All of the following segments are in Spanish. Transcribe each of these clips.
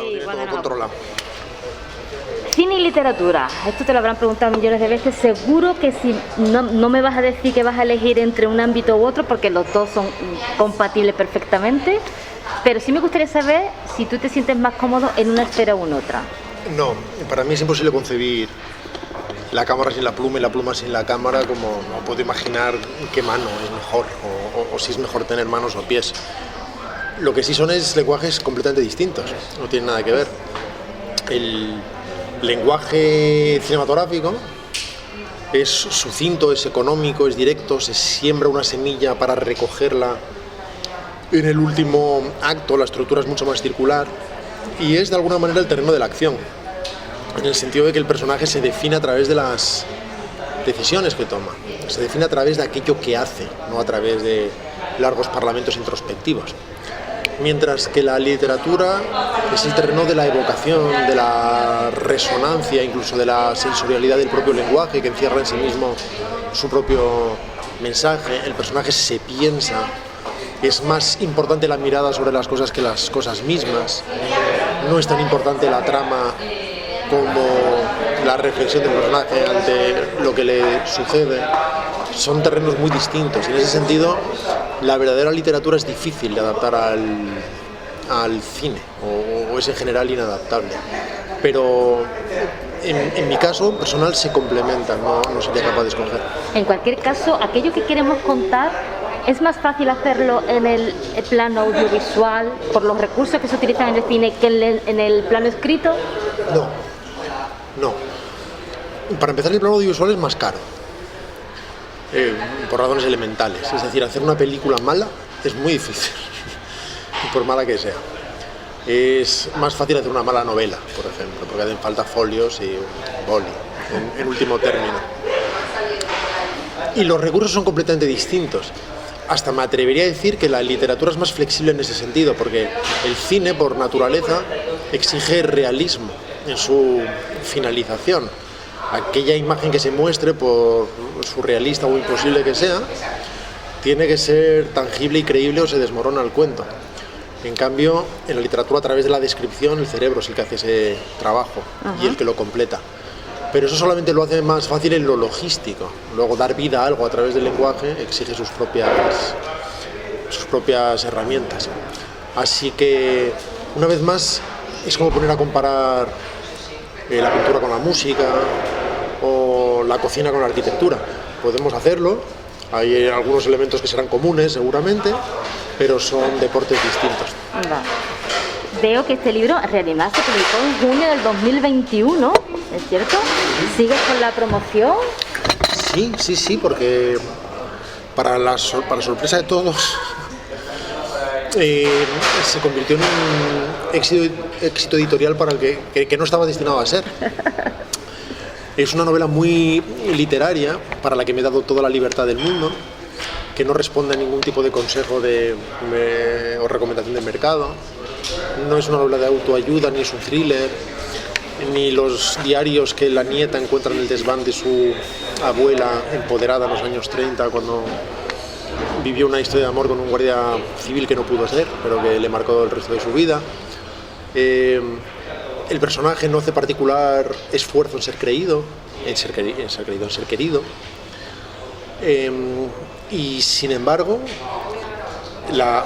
lo tiene todo controlado. Cine y literatura, esto te lo habrán preguntado millones de veces. Seguro que si no me vas a decir que vas a elegir entre un ámbito u otro, porque los dos son compatibles perfectamente, pero sí me gustaría saber si tú te sientes más cómodo en una esfera o en otra. No, para mí es imposible concebir la cámara sin la pluma y la pluma sin la cámara, como no puedo imaginar qué mano es mejor o si es mejor tener manos o pies. Lo que sí son es lenguajes completamente distintos, no tienen nada que ver. El lenguaje cinematográfico es sucinto, es económico, es directo, se siembra una semilla para recogerla en el último acto, la estructura es mucho más circular y es de alguna manera el terreno de la acción, en el sentido de que el personaje se define a través de las decisiones que toma, se define a través de aquello que hace, no a través de largos parlamentos introspectivos. Mientras que la literatura es el terreno de la evocación, de la resonancia, incluso de la sensorialidad del propio lenguaje, que encierra en sí mismo su propio mensaje. El personaje se piensa, es más importante la mirada sobre las cosas que las cosas mismas. No es tan importante la trama como la reflexión del personaje ante lo que le sucede. Son terrenos muy distintos y en ese sentido la verdadera literatura es difícil de adaptar al cine o es en general inadaptable, pero en mi caso personal se complementan, no sería capaz de escoger. En cualquier caso, aquello que queremos contar es más fácil hacerlo en el plano audiovisual por los recursos que se utilizan en el cine que en el plano escrito. No. Para empezar, el plano audiovisual es más caro. Por razones elementales, es decir, hacer una película mala es muy difícil, por mala que sea. Es más fácil hacer una mala novela, por ejemplo, porque hacen falta folios y un boli, en último término. Y los recursos son completamente distintos. Hasta me atrevería a decir que la literatura es más flexible en ese sentido, porque el cine, por naturaleza, exige realismo en su finalización. Aquella imagen que se muestre, por surrealista o imposible que sea, tiene que ser tangible y creíble o se desmorona el cuento. En cambio, en la literatura, a través de la descripción, el cerebro es el que hace ese trabajo. Ajá. Y el que lo completa. Pero eso solamente lo hace más fácil en lo logístico. Luego, dar vida a algo a través del lenguaje exige sus propias herramientas. Así que, una vez más, es como poner a comparar la pintura con la música o la cocina con la arquitectura. Podemos hacerlo, hay algunos elementos que serán comunes seguramente, pero son deportes distintos. Vale. Veo que este libro en realidad se publicó en junio del 2021, ¿es cierto? ¿Sigues con la promoción? Sí, porque para sorpresa de todos se convirtió en un éxito editorial para el que no estaba destinado a ser. Es una novela muy literaria, para la que me he dado toda la libertad del mundo, que no responde a ningún tipo de consejo o recomendación de mercado. No es una novela de autoayuda, ni es un thriller, ni los diarios que la nieta encuentra en el desván de su abuela empoderada en los años 30, cuando vivió una historia de amor con un guardia civil que no pudo ser, pero que le marcó el resto de su vida. El personaje no hace particular esfuerzo en ser creído, en ser querido. Y sin embargo, la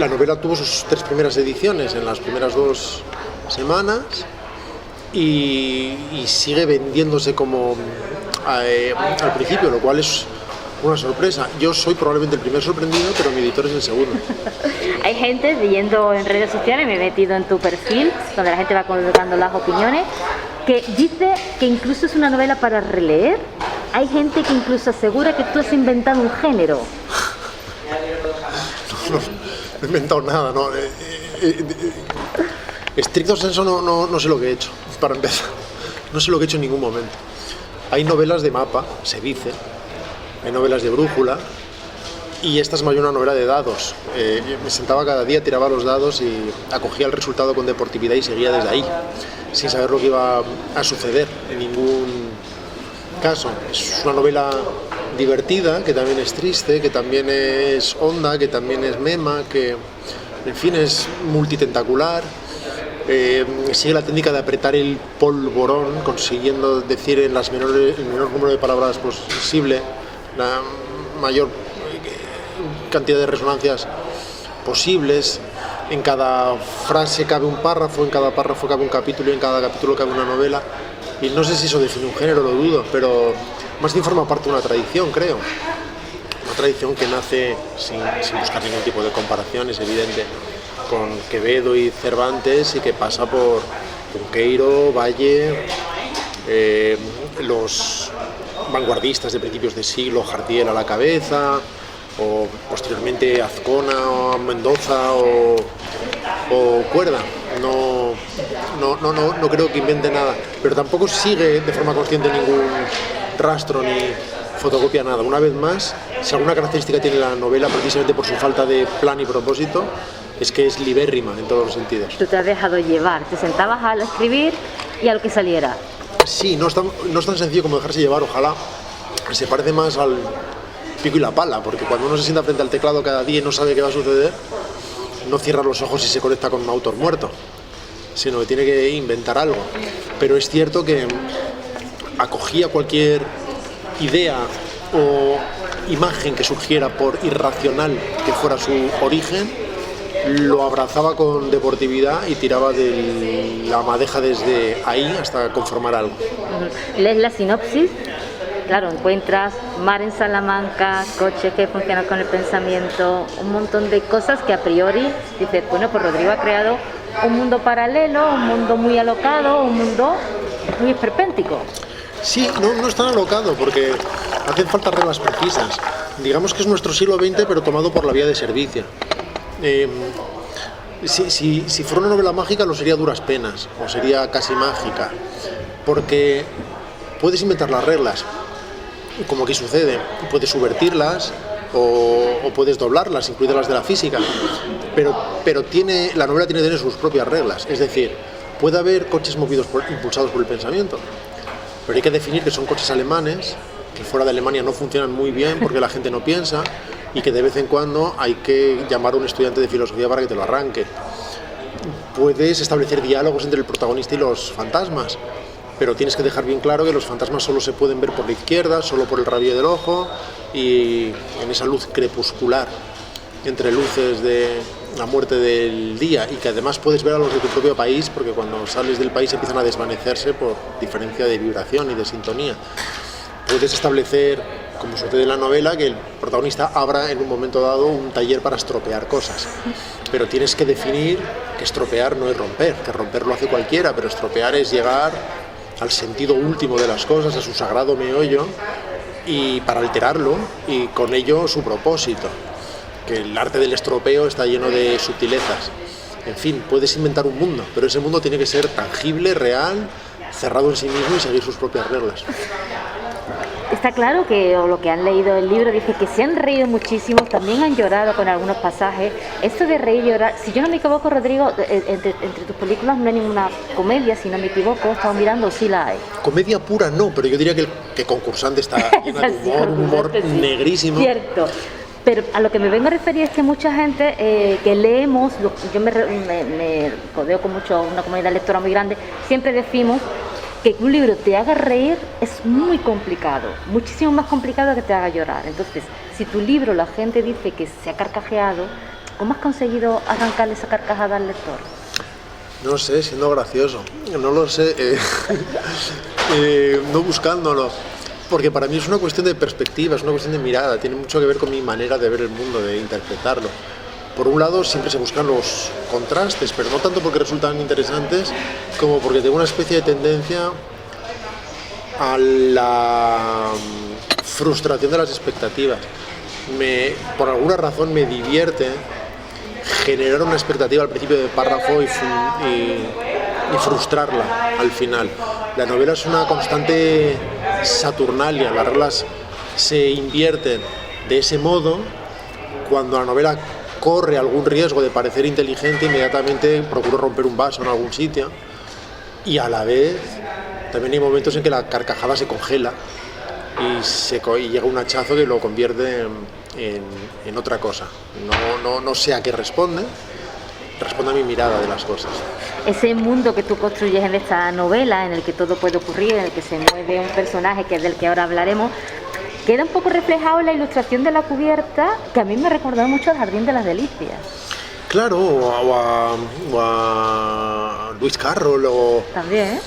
novela tuvo sus 3 primeras ediciones en las primeras 2 semanas y sigue vendiéndose como al principio, lo cual es una sorpresa. Yo soy probablemente el primer sorprendido, pero mi editor es el segundo. Hay gente viendo en redes sociales, me he metido en tu perfil, donde la gente va colocando las opiniones, que dice que incluso es una novela para releer. Hay gente que incluso asegura que tú has inventado un género. No he inventado nada, ¿no? Estricto senso no sé lo que he hecho, para empezar. No sé lo que he hecho en ningún momento. Hay novelas de mapa, se dice, hay novelas de brújula, y esta es más bien una novela de dados. Me sentaba cada día, tiraba los dados y acogía el resultado con deportividad y seguía desde ahí, sin saber lo que iba a suceder en ningún caso. Es una novela divertida, que también es triste, que también es honda, que también es mema, que en fin es multitentacular. sigue la técnica de apretar el polvorón, consiguiendo decir en el menor número de palabras posible la mayor cantidad de resonancias posibles. En cada frase cabe un párrafo, en cada párrafo cabe un capítulo y en cada capítulo cabe una novela. Y no sé si eso define un género, lo dudo, pero más bien forma parte de una tradición, creo. Una tradición que nace sin buscar ningún tipo de comparación, es evidente, con Quevedo y Cervantes, y que pasa por Cunqueiro, Valle, los vanguardistas de principios de siglo, Jardiel a la cabeza, o posteriormente Azcona o Mendoza o Cuerda. No creo que invente nada, pero tampoco sigue de forma consciente ningún rastro ni fotocopia nada. Una vez más, si alguna característica tiene la novela, precisamente por su falta de plan y propósito, es que es libérrima en todos los sentidos. Tú te has dejado llevar, te sentabas a escribir y a lo que saliera. Sí, no es tan sencillo como dejarse llevar, ojalá. Se parece más al pico y la pala, porque cuando uno se sienta frente al teclado cada día y no sabe qué va a suceder, no cierra los ojos y se conecta con un autor muerto, sino que tiene que inventar algo. Pero es cierto que acogía cualquier idea o imagen que surgiera, por irracional que fuera su origen, lo abrazaba con deportividad y tiraba de la madeja desde ahí hasta conformar algo. Lees la sinopsis, claro, encuentras mar en Salamanca, coches que funcionan con el pensamiento, un montón de cosas que a priori dices, bueno, pues Rodrigo ha creado un mundo paralelo, un mundo muy alocado, un mundo muy esperpéntico. Sí, no es tan alocado, porque hacen falta reglas precisas. Digamos que es nuestro siglo XX, pero tomado por la vía de servicio. Si fuera una novela mágica, lo sería a duras penas, o sería casi mágica, porque puedes inventar las reglas, como aquí sucede, puedes subvertirlas o puedes doblarlas, incluidas las de la física, pero la novela tiene que tener sus propias reglas. Es decir, puede haber coches impulsados por el pensamiento, pero hay que definir que son coches alemanes, que fuera de Alemania no funcionan muy bien porque la gente no piensa, y que de vez en cuando hay que llamar a un estudiante de filosofía para que te lo arranque. Puedes establecer diálogos entre el protagonista y los fantasmas, pero tienes que dejar bien claro que los fantasmas solo se pueden ver por la izquierda, solo por el rabillo del ojo, y en esa luz crepuscular entre luces de la muerte del día, y que además puedes ver a los de tu propio país, porque cuando sales del país empiezan a desvanecerse por diferencia de vibración y de sintonía. Puedes establecer, como sucede en la novela, que el protagonista abra en un momento dado un taller para estropear cosas, pero tienes que definir que estropear no es romper, que romper lo hace cualquiera, pero estropear es llegar al sentido último de las cosas, a su sagrado meollo, y para alterarlo, y con ello su propósito, que el arte del estropeo está lleno de sutilezas. En fin, puedes inventar un mundo, pero ese mundo tiene que ser tangible, real, cerrado en sí mismo y seguir sus propias reglas. Está claro que lo que han leído el libro dice que se han reído muchísimo, también han llorado con algunos pasajes. Esto de reír y llorar, si yo no me equivoco, Rodrigo, entre tus películas no hay ninguna comedia, si no me equivoco, estaba mirando, sí la hay. Comedia pura no, pero yo diría que Concursante está llena de humor, un humor negrísimo. Cierto. Pero a lo que me vengo a referir es que mucha gente que leemos, yo me rodeo con una comunidad lectora muy grande, siempre decimos que un libro te haga reír es muy complicado, muchísimo más complicado que te haga llorar. Entonces, si tu libro la gente dice que se ha carcajeado, ¿cómo has conseguido arrancarle esa carcajada al lector? No sé, siendo gracioso, no lo sé, no buscándolo, porque para mí es una cuestión de perspectiva, es una cuestión de mirada, tiene mucho que ver con mi manera de ver el mundo, de interpretarlo. Por un lado siempre se buscan los contrastes, pero no tanto porque resultan interesantes como porque tengo una especie de tendencia a la frustración de las expectativas. Por alguna razón me divierte generar una expectativa al principio del párrafo y frustrarla al final. La novela es una constante saturnalia, las reglas se invierten de ese modo. Cuando la novela corre algún riesgo de parecer inteligente, inmediatamente procuro romper un vaso en algún sitio, y a la vez también hay momentos en que la carcajada se congela y llega un hachazo que lo convierte en otra cosa. No sé a qué responde, responde a mi mirada de las cosas. Ese mundo que tú construyes en esta novela, en el que todo puede ocurrir, en el que se mueve un personaje que es del que ahora hablaremos, queda un poco reflejado en la ilustración de la cubierta, que a mí me recordó mucho al Jardín de las Delicias. Claro, o a Lewis Carroll, o... También,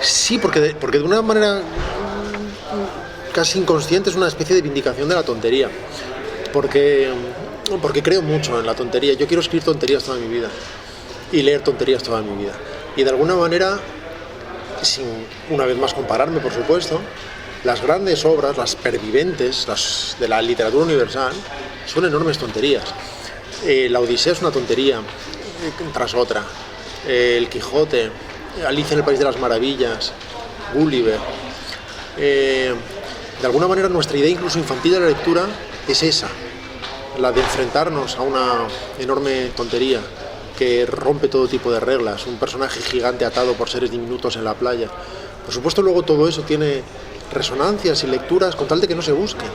sí, porque de una manera casi inconsciente es una especie de vindicación de la tontería. Porque creo mucho en la tontería. Yo quiero escribir tonterías toda mi vida y leer tonterías toda mi vida. Y de alguna manera, sin una vez más compararme, por supuesto, las grandes obras, las perviventes, las de la literatura universal, son enormes tonterías. La Odisea es una tontería tras otra. El Quijote, Alicia en el País de las Maravillas, Gulliver. De alguna manera nuestra idea incluso infantil de la lectura es esa, la de enfrentarnos a una enorme tontería que rompe todo tipo de reglas, un personaje gigante atado por seres diminutos en la playa. Por supuesto, luego todo eso tiene resonancias y lecturas con tal de que no se busquen.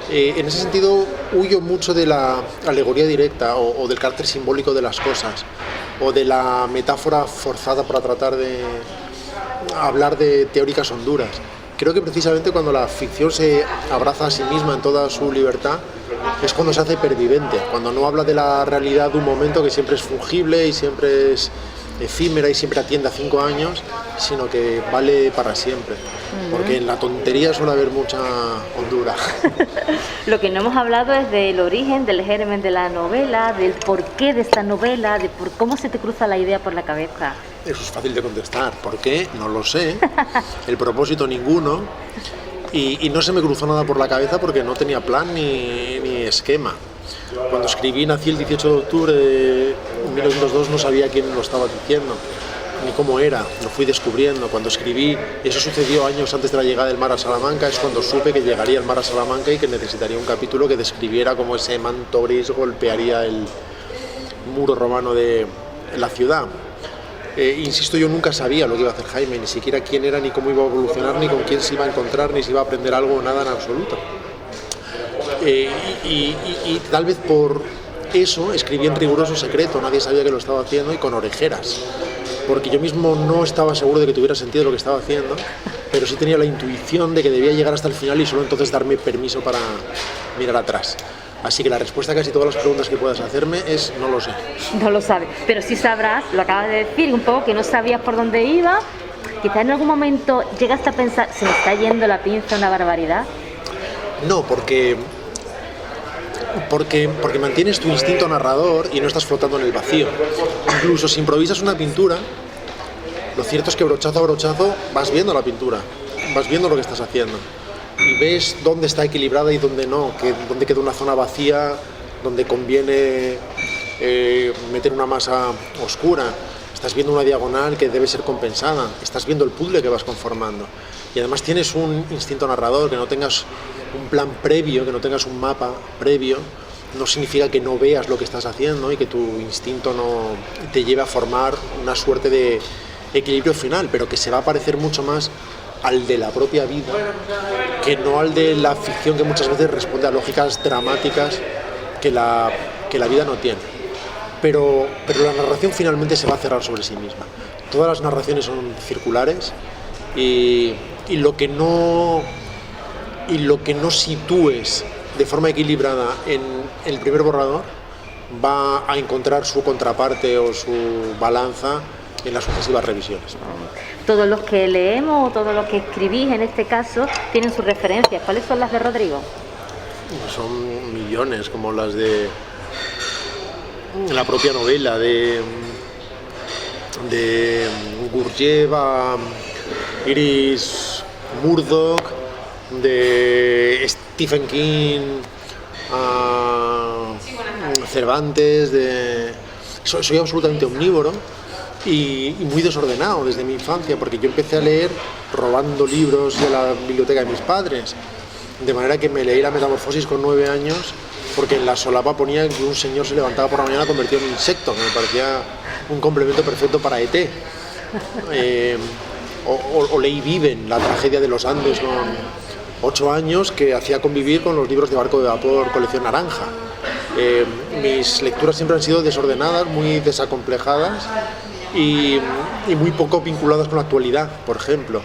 En ese sentido, huyo mucho de la alegoría directa o del carácter simbólico de las cosas, o de la metáfora forzada para tratar de hablar de teóricas honduras. Creo que precisamente cuando la ficción se abraza a sí misma en toda su libertad es cuando se hace pervivente, cuando no habla de la realidad de un momento que siempre es fungible y siempre es efímera y siempre atiende a 5 años, sino que vale para siempre. Porque en la tontería suele haber mucha hondura. Lo que no hemos hablado es del origen, del germen de la novela, del porqué de esta novela, de por cómo se te cruza la idea por la cabeza. Eso es fácil de contestar. ¿Por qué? No lo sé. El propósito ninguno. Y no se me cruzó nada por la cabeza porque no tenía plan ni esquema. Cuando escribí Nací el 18 de octubre de 1902 no sabía quién lo estaba diciendo, ni cómo era, lo fui descubriendo. Cuando escribí Eso sucedió años antes de la llegada del mar a Salamanca, es cuando supe que llegaría el mar a Salamanca y que necesitaría un capítulo que describiera cómo ese manto gris golpearía el muro romano de la ciudad. Insisto, yo nunca sabía lo que iba a hacer Jaime, ni siquiera quién era, ni cómo iba a evolucionar, ni con quién se iba a encontrar, ni si iba a aprender algo, nada en absoluto. Y tal vez por eso escribí en riguroso secreto, nadie sabía que lo estaba haciendo y con orejeras, porque yo mismo no estaba seguro de que tuviera sentido lo que estaba haciendo, pero sí tenía la intuición de que debía llegar hasta el final y solo entonces darme permiso para mirar atrás. Así que la respuesta a casi todas las preguntas que puedas hacerme es no lo sé. No lo sabes, pero sí sabrás, lo acabas de decir, un poco que no sabías por dónde iba. Quizás en algún momento llegaste a pensar, ¿se me está yendo la pinza una barbaridad? No, porque mantienes tu instinto narrador y no estás flotando en el vacío. Incluso si improvisas una pintura, lo cierto es que brochazo a brochazo vas viendo la pintura, vas viendo lo que estás haciendo y ves dónde está equilibrada y dónde no, dónde queda una zona vacía, dónde conviene meter una masa oscura. Estás viendo una diagonal que debe ser compensada, estás viendo el puzzle que vas conformando. Y además tienes un instinto narrador, que no tengas un plan previo, que no tengas un mapa previo, no significa que no veas lo que estás haciendo y que tu instinto no te lleve a formar una suerte de equilibrio final, pero que se va a parecer mucho más al de la propia vida que no al de la ficción, que muchas veces responde a lógicas dramáticas que la vida no tiene. Pero la narración finalmente se va a cerrar sobre sí misma. Todas las narraciones son circulares y lo que no sitúes de forma equilibrada en el primer borrador va a encontrar su contraparte o su balanza en las sucesivas revisiones. Todos los que leemos o todos los que escribís en este caso tienen sus referencias. ¿Cuáles son las de Rodrigo? Son millones, como las de la propia novela, de Gurdjieff a Iris Murdoch, de Stephen King a Cervantes. Soy absolutamente omnívoro y muy desordenado desde mi infancia, porque yo empecé a leer robando libros de la biblioteca de mis padres, de manera que me leí la Metamorfosis con 9 años, porque en la solapa ponía que un señor se levantaba por la mañana convertido en un insecto, que me parecía un complemento perfecto para ET. O leí Viven, la tragedia de los Andes, con 8 años, que hacía convivir con los libros de Barco de Vapor, colección naranja. Mis lecturas siempre han sido desordenadas, muy desacomplejadas y muy poco vinculadas con la actualidad, por ejemplo.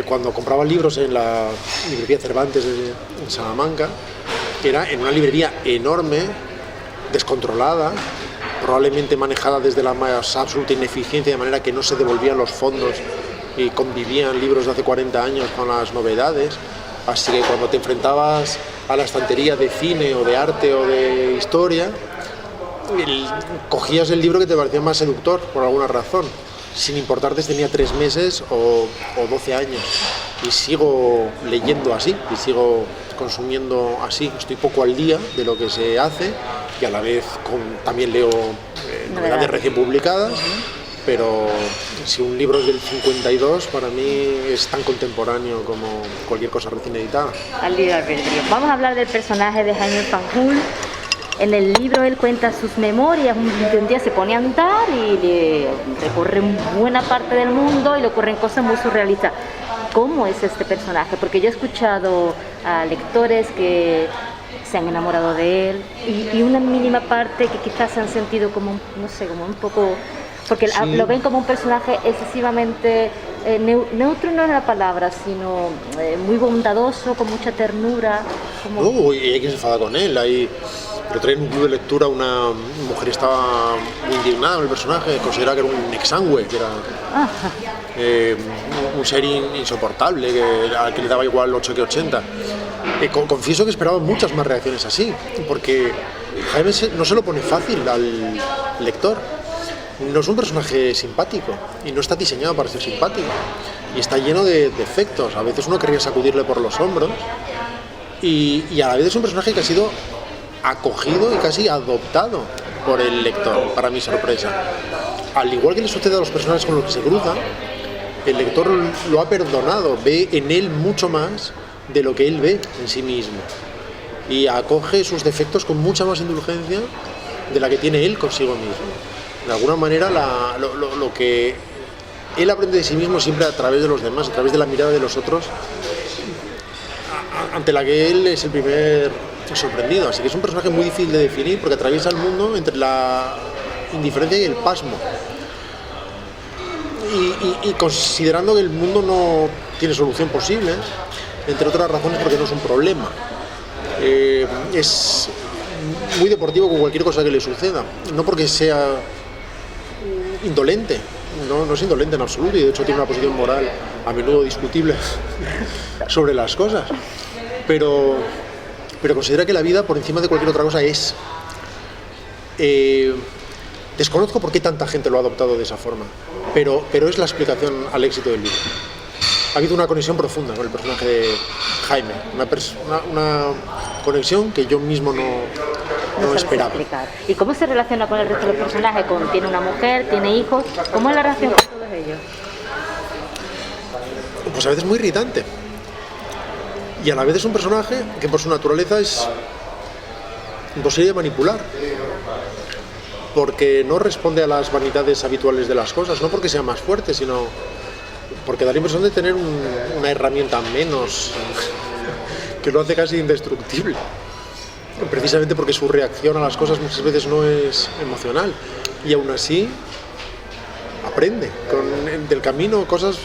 Cuando compraba libros en la librería Cervantes en Salamanca, era en una librería enorme, descontrolada, probablemente manejada desde la más absoluta ineficiencia, de manera que no se devolvían los fondos y convivían libros de hace 40 años con las novedades. Así que cuando te enfrentabas a la estantería de cine o de arte o de historia, cogías el libro que te parecía más seductor por alguna razón, sin importarte si tenía 3 meses o 12 años. Y sigo leyendo así, y sigo consumiendo así. Estoy poco al día de lo que se hace y a la vez también leo novedades recién publicadas, pero si un libro es del 52, para mí es tan contemporáneo como cualquier cosa recién editada. Al libre albedrío. Vamos a hablar del personaje de Jaime Fanjul. En el libro él cuenta sus memorias, un día se pone a andar y le recorre buena parte del mundo y le ocurren cosas muy surrealistas. ¿Cómo es este personaje? Porque yo he escuchado a lectores que se han enamorado de él y una mínima parte que quizás se han sentido como, no sé, como un poco... Porque sí, lo ven como un personaje excesivamente neutro, no es la palabra, sino muy bondadoso, con mucha ternura. Como... No, y hay quien se enfada con él. Pero traen un club de lectura, una mujer estaba muy indignada con el personaje, consideraba que era un exangüe, que era un ser insoportable, al que le daba igual 8 que 80. Confieso que esperaba muchas más reacciones así, porque Jaime no se lo pone fácil al lector. No es un personaje simpático y no está diseñado para ser simpático y está lleno de defectos. A veces uno querría sacudirle por los hombros y a la vez es un personaje que ha sido acogido y casi adoptado por el lector, para mi sorpresa. Al igual que le sucede a los personajes con los que se cruza, el lector lo ha perdonado, ve en él mucho más de lo que él ve en sí mismo y acoge sus defectos con mucha más indulgencia de la que tiene él consigo mismo. De alguna manera lo que él aprende de sí mismo siempre a través de los demás, a través de la mirada de los otros, ante la que él es el primer sorprendido. Así que es un personaje muy difícil de definir porque atraviesa el mundo entre la indiferencia y el pasmo. Y considerando que el mundo no tiene solución posible, entre otras razones porque no es un problema. Es muy deportivo con cualquier cosa que le suceda, no porque sea indolente, no es indolente en absoluto y de hecho tiene una posición moral a menudo discutible sobre las cosas, pero considera que la vida por encima de cualquier otra cosa es. Desconozco por qué tanta gente lo ha adoptado de esa forma, pero es la explicación al éxito del libro. Ha habido una conexión profunda con el personaje de Jaime, una conexión que yo mismo no esperaba. ¿Y cómo se relaciona con el resto de los personajes? Tiene una mujer, tiene hijos, ¿cómo es la relación con todos ellos? Pues a veces muy irritante. Y a la vez es un personaje que por su naturaleza es imposible de manipular. Porque no responde a las vanidades habituales de las cosas, no porque sea más fuerte, sino porque da la impresión de tener una herramienta menos que lo hace casi indestructible. Precisamente porque su reacción a las cosas muchas veces no es emocional y aún así aprende del camino cosas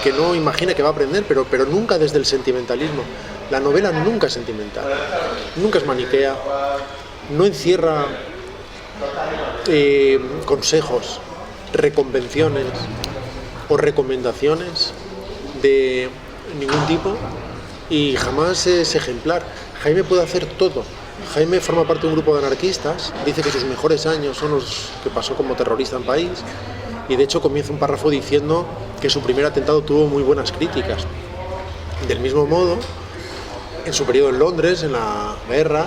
que no imagina que va a aprender, pero nunca desde el sentimentalismo. La novela nunca es sentimental, nunca es maniquea, no encierra consejos, reconvenciones o recomendaciones de ningún tipo y jamás es ejemplar. Jaime puede hacer todo. Jaime forma parte de un grupo de anarquistas, dice que sus mejores años son los que pasó como terrorista en París y de hecho comienza un párrafo diciendo que su primer atentado tuvo muy buenas críticas. Del mismo modo, en su periodo en Londres, en la guerra,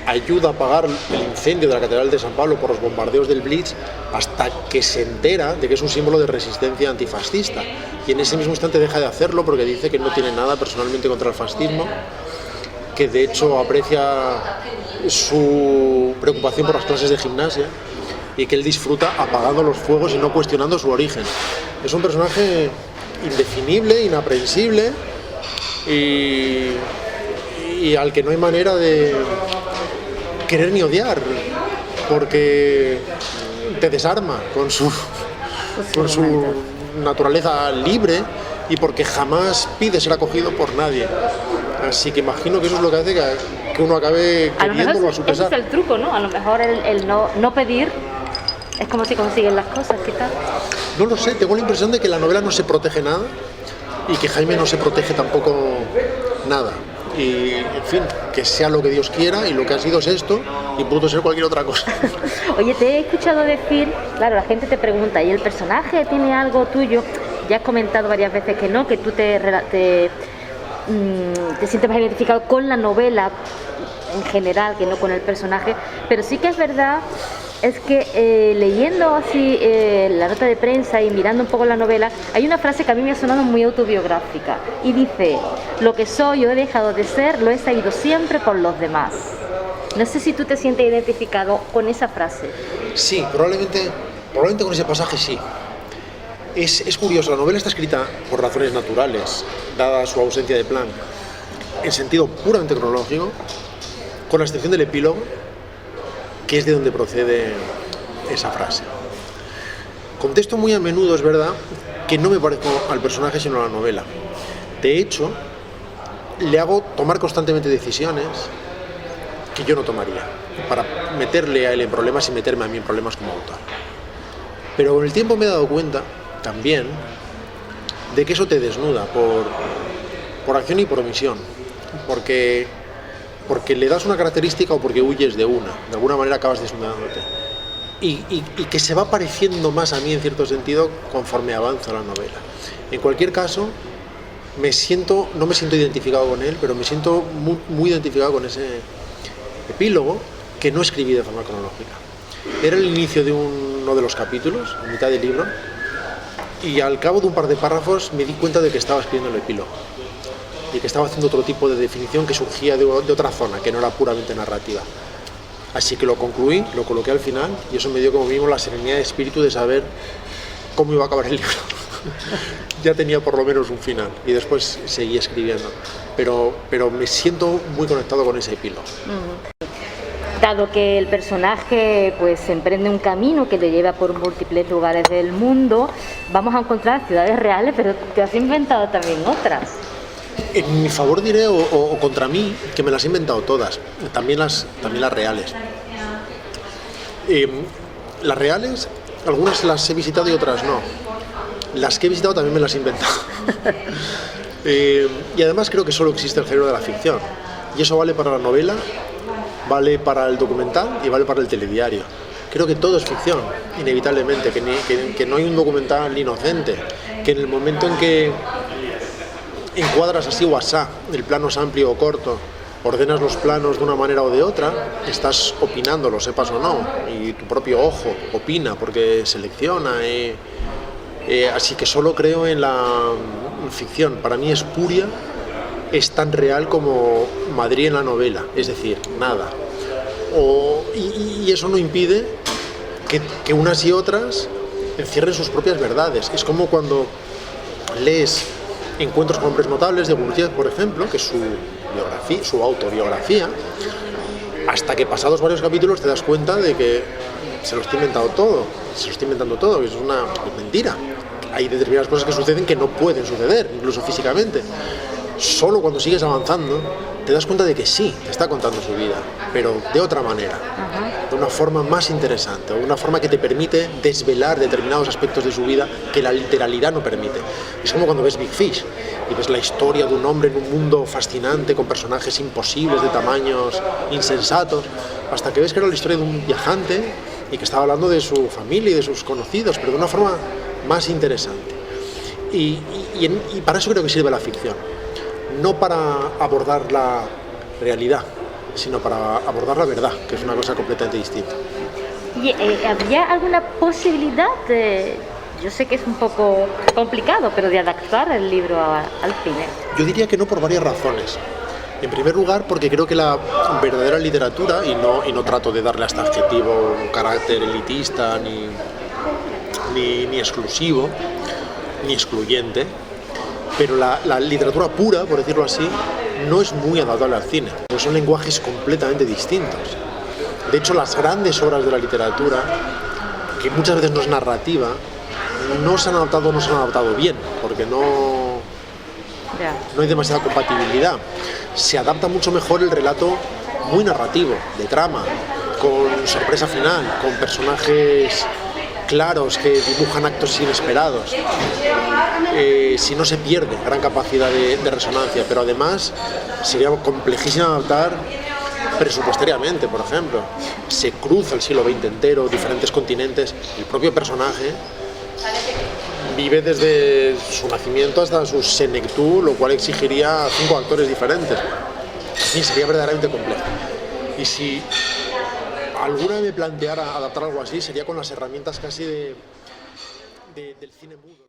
ayuda a apagar el incendio de la Catedral de San Pablo por los bombardeos del Blitz hasta que se entera de que es un símbolo de resistencia antifascista y en ese mismo instante deja de hacerlo porque dice que no tiene nada personalmente contra el fascismo, que de hecho aprecia su preocupación por las clases de gimnasia y que él disfruta apagando los fuegos y no cuestionando su origen. Es un personaje indefinible, inaprensible y al que no hay manera de querer ni odiar, porque te desarma con su naturaleza libre y porque jamás pide ser acogido por nadie. Así que imagino que eso es lo que hace que uno acabe queriéndolo a su pesar. Ese es el truco, ¿no? A lo mejor el no pedir es como si consiguen las cosas, quizás. No lo sé, tengo la impresión de que la novela no se protege nada y que Jaime no se protege tampoco nada. Y, en fin, que sea lo que Dios quiera y lo que ha sido es esto y pudo ser cualquier otra cosa. Oye, te he escuchado decir, claro, la gente te pregunta, ¿y el personaje tiene algo tuyo? Ya has comentado varias veces que no, que tú te sientes más identificado con la novela en general que no con el personaje, pero sí que es verdad, es que leyendo así la nota de prensa y mirando un poco la novela, hay una frase que a mí me ha sonado muy autobiográfica y dice: lo que soy o he dejado de ser lo he seguido siempre por los demás. No sé si tú te sientes identificado con esa frase. Sí, probablemente con ese pasaje sí. Es curioso, la novela está escrita por razones naturales, dada su ausencia de plan, en sentido puramente cronológico, con la excepción del epílogo, que es de donde procede esa frase. Contesto muy a menudo, es verdad, que no me parezco al personaje sino a la novela. De hecho, le hago tomar constantemente decisiones que yo no tomaría, para meterle a él en problemas y meterme a mí en problemas como autor. Pero con el tiempo me he dado cuenta también de que eso te desnuda por acción y por omisión, porque le das una característica o porque huyes de alguna manera acabas desnudándote. Y que se va pareciendo más a mí en cierto sentido conforme avanza la novela. En cualquier caso, no me siento identificado con él, pero me siento muy, muy identificado con ese epílogo que no escribí de forma cronológica. Era el inicio de uno de los capítulos, a mitad del libro, y al cabo de un par de párrafos me di cuenta de que estaba escribiendo el epílogo y que estaba haciendo otro tipo de definición que surgía de otra zona, que no era puramente narrativa. Así que lo concluí, lo coloqué al final y eso me dio como mínimo la serenidad de espíritu de saber cómo iba a acabar el libro. Ya tenía por lo menos un final y después seguí escribiendo, pero me siento muy conectado con ese epílogo. Dado que el personaje pues emprende un camino que le lleva por múltiples lugares del mundo, vamos a encontrar ciudades reales, pero te has inventado también otras. En mi favor diré, o contra mí, que me las he inventado todas, también las reales. Las reales, algunas las he visitado y otras no. Las que he visitado también me las he inventado. Y además creo que solo existe el género de la ficción. Y eso vale para la novela, vale para el documental y vale para el telediario. Creo que todo es ficción, inevitablemente, que no hay un documental inocente, que en el momento en que encuadras así o asá, el plano es amplio o corto, ordenas los planos de una manera o de otra, estás opinando, lo sepas o no, y tu propio ojo opina porque selecciona. Así que solo creo en la ficción. Para mí Espuria es tan real como Madrid en la novela, es decir, nada. Y eso no impide que unas y otras encierren sus propias verdades. Es como cuando lees Encuentros con hombres notables de Bourdieu, por ejemplo, que es su autobiografía, hasta que pasados varios capítulos te das cuenta de que se lo está inventando todo, que es una mentira. Hay determinadas cosas que suceden que no pueden suceder, incluso físicamente. Solo cuando sigues avanzando te das cuenta de que sí, te está contando su vida, pero de otra manera, de una forma más interesante, o de una forma que te permite desvelar determinados aspectos de su vida que la literalidad no permite. Es como cuando ves Big Fish y ves la historia de un hombre en un mundo fascinante con personajes imposibles de tamaños insensatos, hasta que ves que era la historia de un viajante y que estaba hablando de su familia y de sus conocidos, pero de una forma más interesante. Y para eso creo que sirve la ficción. No para abordar la realidad, sino para abordar la verdad, que es una cosa completamente distinta. ¿Y habría alguna posibilidad yo sé que es un poco complicado, pero de adaptar el libro al cine? Yo diría que no, por varias razones. En primer lugar, porque creo que la verdadera literatura, y no trato de darle a este adjetivo un carácter elitista, ni exclusivo, ni excluyente, pero la literatura pura, por decirlo así, no es muy adaptable al cine, porque son lenguajes completamente distintos. De hecho, las grandes obras de la literatura, que muchas veces no es narrativa, no se han adaptado bien, porque no hay demasiada compatibilidad. Se adapta mucho mejor el relato muy narrativo, de trama, con sorpresa final, con personajes claros que dibujan actos inesperados. Si no, se pierde gran capacidad de resonancia, pero además sería complejísimo adaptar presupuestariamente. Por ejemplo, se cruza el siglo XX entero, diferentes continentes, el propio personaje vive desde su nacimiento hasta su senectud, lo cual exigiría 5 actores diferentes y sería verdaderamente complejo. Y si alguna vez me planteara adaptar algo así, sería con las herramientas casi del cine mudo.